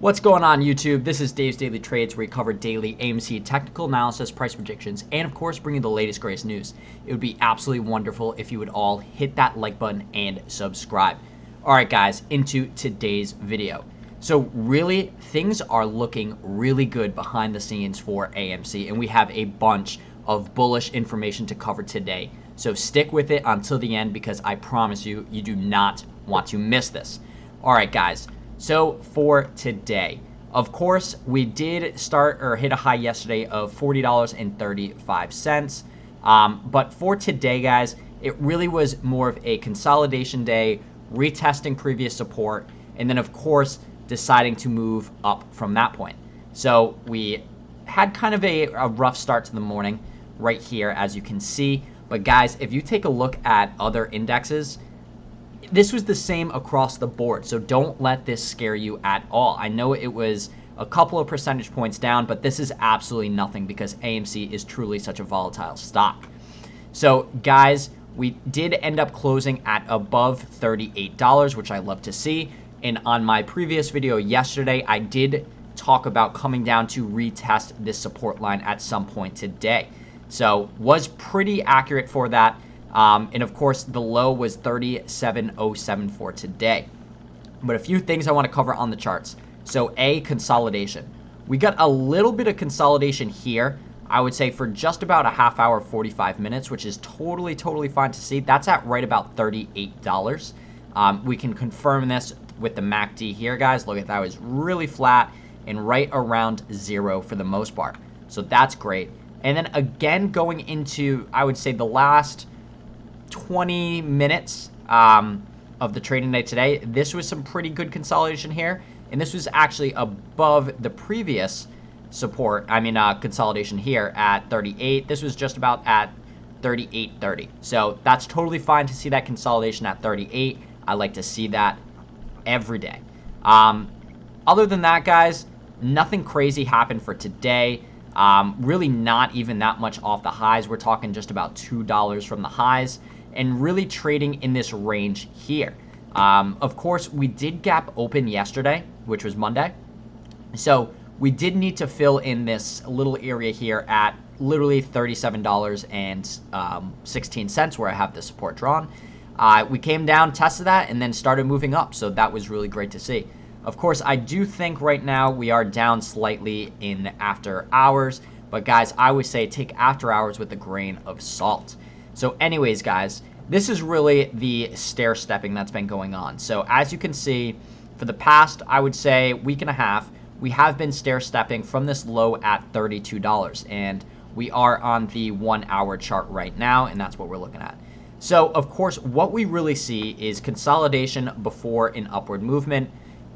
What's going on, YouTube? This is Dave's Daily Trades, where we cover daily AMC technical analysis, price predictions, and of course, bringing the latest, greatest news. It would be absolutely wonderful if you would all hit that like button and subscribe. All right, guys, into today's video. So really, things are looking really good behind the scenes for AMC, and we have a bunch of bullish information to cover today. So stick with it until the end, because I promise you, you do not want to miss this. All right, guys. So for today, of course, we did start or hit a high yesterday of $40.35. But for today, guys, it really was more of a consolidation day, retesting previous support, and then, of course, deciding to move up from that point. So we had kind of a rough start to the morning right here, as you can see. But guys, if you take a look at other indexes, this was the same across the board, so don't let this scare you at all. I know it was a couple of percentage points down, but this is absolutely nothing because AMC is truly such a volatile stock. So guys, we did end up closing at above $38, which I love to see. And on my previous video yesterday, I did talk about coming down to retest this support line at some point today. So was pretty accurate for that. And of course, the low was 37.07 for today. But a few things I want to cover on the charts. So A, consolidation. We got a little bit of consolidation here, I would say, for just about a half hour, 45 minutes, which is totally fine to see. That's at right about $38. We can confirm this with the MACD here, guys. Look at that, it was really flat and right around zero for the most part. So that's great. And then again, going into, I would say, the last 20 minutes of the trading day today, this was some pretty good consolidation here, and this was actually above the previous support, consolidation here at 38. This was just about at 38.30. So that's totally fine to see that consolidation at 38. I like to see that every day. Other than that, guys, nothing crazy happened for today. Really not even that much off the highs. We're talking just about $2 from the highs, and really trading in this range here. Of course, we did gap open yesterday, which was Monday. So we did need to fill in this little area here at literally $37.16, where I have the support drawn. We came down, tested that, and then started moving up. So that was really great to see. Of course, I do think right now we are down slightly in after hours. But guys, I would say take after hours with a grain of salt. So anyways, guys, this is really the stair stepping that's been going on. So as you can see, for the past, I would say, week and a half, we have been stair stepping from this low at $32. And we are on the 1 hour chart right now, and that's what we're looking at. So of course, what we really see is consolidation before an upward movement,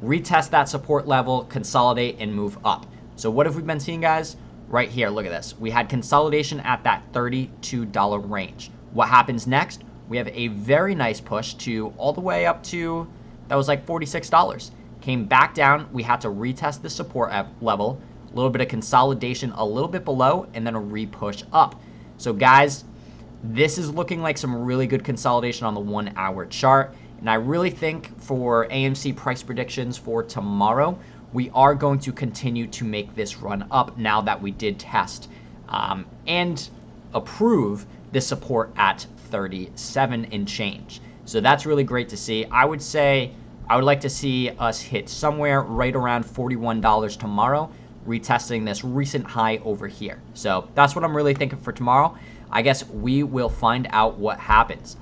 retest that support level, consolidate, and move up. So what have we been seeing, guys? Right here, look at this. We had consolidation at that $32 range. What happens next? We have a very nice push to all the way up to, that was like $46. Came back down. We had to retest the support level, a little bit of consolidation a little bit below, and then a re-push up. So guys, this is looking like some really good consolidation on the 1 hour chart. And I really think for AMC price predictions for tomorrow, we are going to continue to make this run up now that we did test and approve the support at 37 and change. So that's really great to see. I would say I would like to see us hit somewhere right around $41 tomorrow, retesting this recent high over here. So that's what I'm really thinking for tomorrow. I guess we will find out what happens.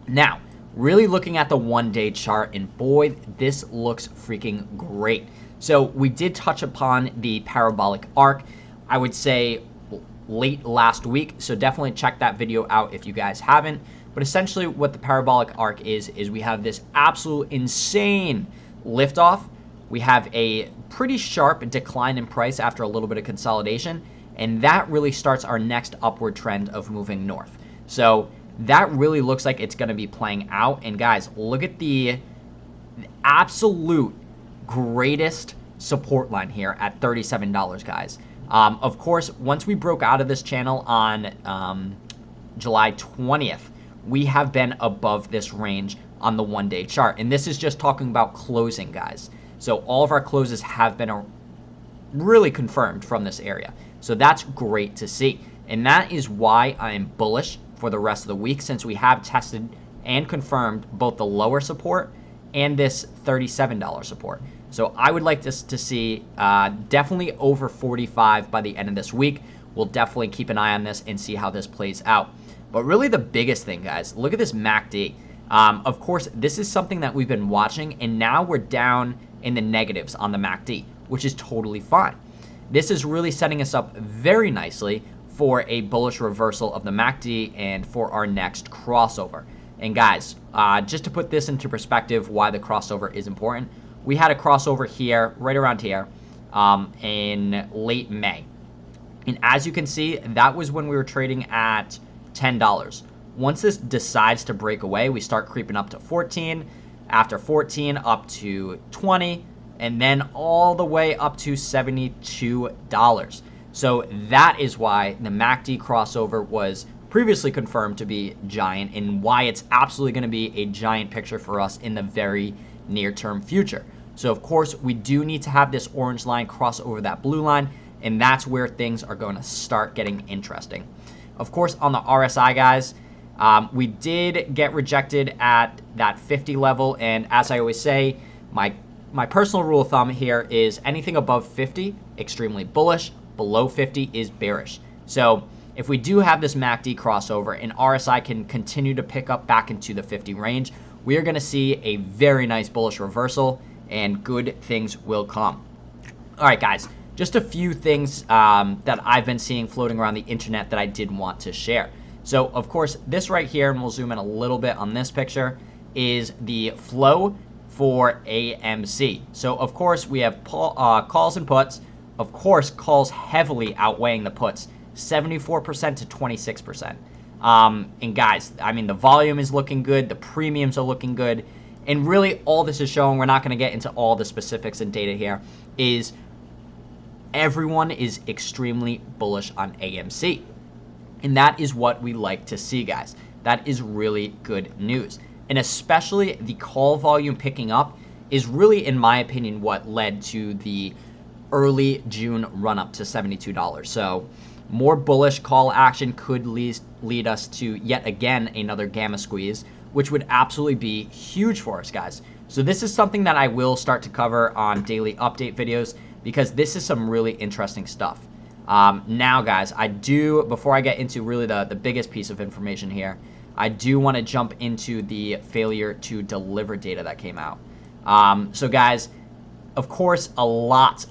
Now, really looking at the 1 day chart, and boy, this looks freaking great. So we did touch upon the parabolic arc, I would say late last week. So definitely check that video out if you guys haven't. But essentially what the parabolic arc is we have this absolute insane liftoff. We have a pretty sharp decline in price after a little bit of consolidation. And that really starts our next upward trend of moving north. So that really looks like it's going to be playing out. And guys, look at the absolute greatest support line here at $37, guys. Of course, once we broke out of this channel on July 20th, we have been above this range on the 1 day chart. And this is just talking about closing, guys. So all of our closes have been really confirmed from this area. So that's great to see. And that is why I am bullish for the rest of the week, since we have tested and confirmed both the lower support and this $37 support. So I would like this to see definitely over 45 by the end of this week. We'll definitely keep an eye on this and see how this plays out. But really the biggest thing, guys, look at this MACD. Of course, this is something that we've been watching, and now we're down in the negatives on the MACD, which is totally fine. This is really setting us up very nicely for a bullish reversal of the MACD and for our next crossover. And guys, just to put this into perspective, why the crossover is important, we had a crossover here, right around here, in late May. And as you can see, that was when we were trading at $10. Once this decides to break away, we start creeping up to 14, after 14 up to 20, and then all the way up to $72. So that is why the MACD crossover was previously confirmed to be giant, and why it's absolutely going to be a giant picture for us in the very near-term future. So of course, we do need to have this orange line cross over that blue line, and that's where things are going to start getting interesting. Of course, on the RSI, guys, we did get rejected at that 50 level, and as I always say, my personal rule of thumb here is anything above 50, extremely bullish, below 50 is bearish. So if we do have this MACD crossover and RSI can continue to pick up back into the 50 range, we are going to see a very nice bullish reversal, and good things will come. All right, guys, just a few things that I've been seeing floating around the internet that I did want to share. So, of course, this right here, and we'll zoom in a little bit on this picture, is the flow for AMC. So, of course, we have calls and puts. Of course, calls heavily outweighing the puts, 74% to 26%. And guys, I mean, the volume is looking good. The premiums are looking good. And really, all this is showing, we're not going to get into all the specifics and data here, is everyone is extremely bullish on AMC. And that is what we like to see, guys. That is really good news. And especially the call volume picking up is really, in my opinion, what led to the early June run-up to $72. So more bullish call action could lead us to, yet again, another gamma squeeze, which would absolutely be huge for us, guys. So this is something that I will start to cover on daily update videos, because this is some really interesting stuff. Now, guys, before I get into really the biggest piece of information here, I do want to jump into the failure to deliver data that came out. So, guys, of course, a lot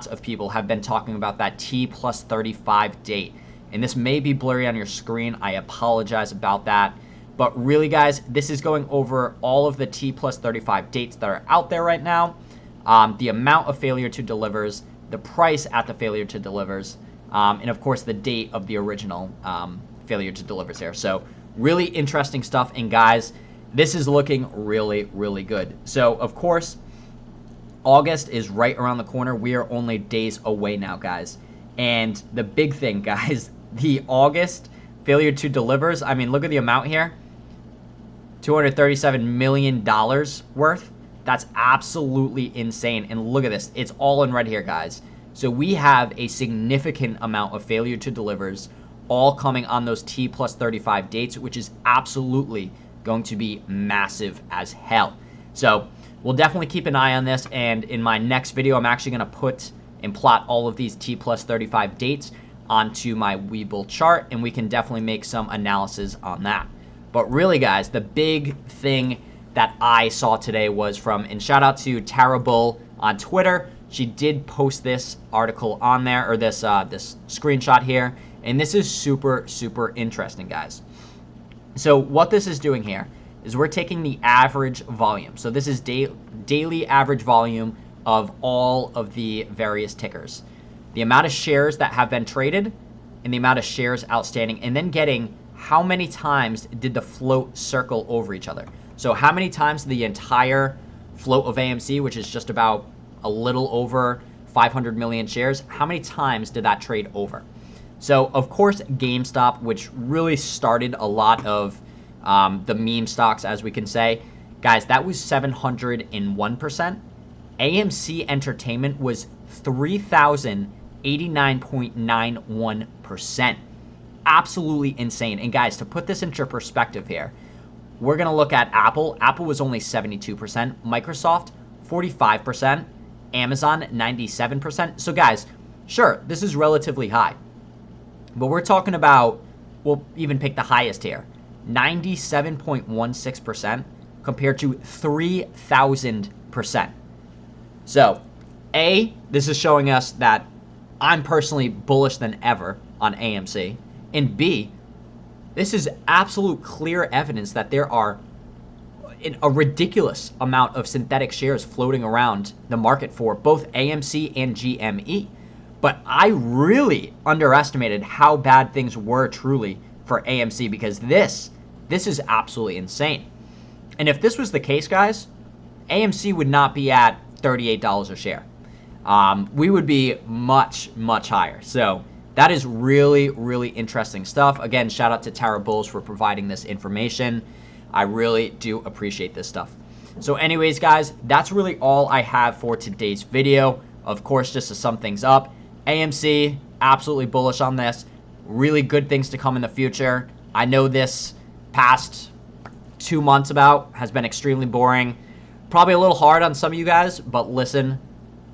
of people have been talking about that T+35 date. And this may be blurry on your screen. I apologize about that. But really, guys, this is going over all of the T+35 dates that are out there right now, the amount of failure to delivers, the price at the failure to delivers, and of course the date of the original failure to delivers there. So really interesting stuff. And guys, this is looking really, really good. So of course, August is right around the corner. We are only days away now, guys. And the big thing, guys, the August failure to delivers, I mean, look at the amount here. $237 million worth. That's absolutely insane. And look at this. It's all in red here, guys. So we have a significant amount of failure to delivers all coming on those T+35 dates, which is absolutely going to be massive as hell. So we'll definitely keep an eye on this. And in my next video, I'm actually going to put and plot all of these T+35 dates onto my Webull chart, and we can definitely make some analysis on that. But really, guys, the big thing that I saw today was from, and shout out to Tara Bull on Twitter. She did post this article on there, or this screenshot here, and this is super, super interesting, guys. So what this is doing here is we're taking the average volume. So this is daily average volume of all of the various tickers, the amount of shares that have been traded, and the amount of shares outstanding, and then getting how many times did the float circle over each other. So how many times the entire float of AMC, which is just about a little over 500 million shares, how many times did that trade over? So, of course, GameStop, which really started a lot of the meme stocks, as we can say, guys, that was 701%. AMC Entertainment was 3,089.91%. Absolutely insane. And guys, to put this into perspective here, we're going to look at Apple. Apple was only 72%, Microsoft 45%, Amazon 97%. So guys, sure, this is relatively high. But we're talking about, we'll even pick the highest here, 97.16% compared to 3,000%. So, A, this is showing us that I'm personally bullish than ever on AMC. And B, this is absolute clear evidence that there are a ridiculous amount of synthetic shares floating around the market for both AMC and GME. But I really underestimated how bad things were truly for AMC, because this is absolutely insane. And if this was the case, guys, AMC would not be at $38 a share. We would be much, much higher. So that is really, really interesting stuff. Again, shout out to Tara Bulls for providing this information. I really do appreciate this stuff. So anyways, guys, that's really all I have for today's video. Of course, just to sum things up, AMC, absolutely bullish on this. Really good things to come in the future. I know this past 2 months has been extremely boring. Probably a little hard on some of you guys, but listen,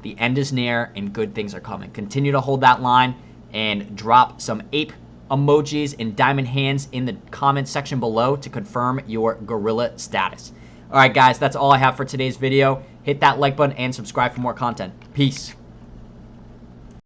the end is near and good things are coming. Continue to hold that line and drop some ape emojis and diamond hands in the comment section below to confirm your gorilla status. All right, guys, that's all I have for today's video. Hit that like button and subscribe for more content. Peace.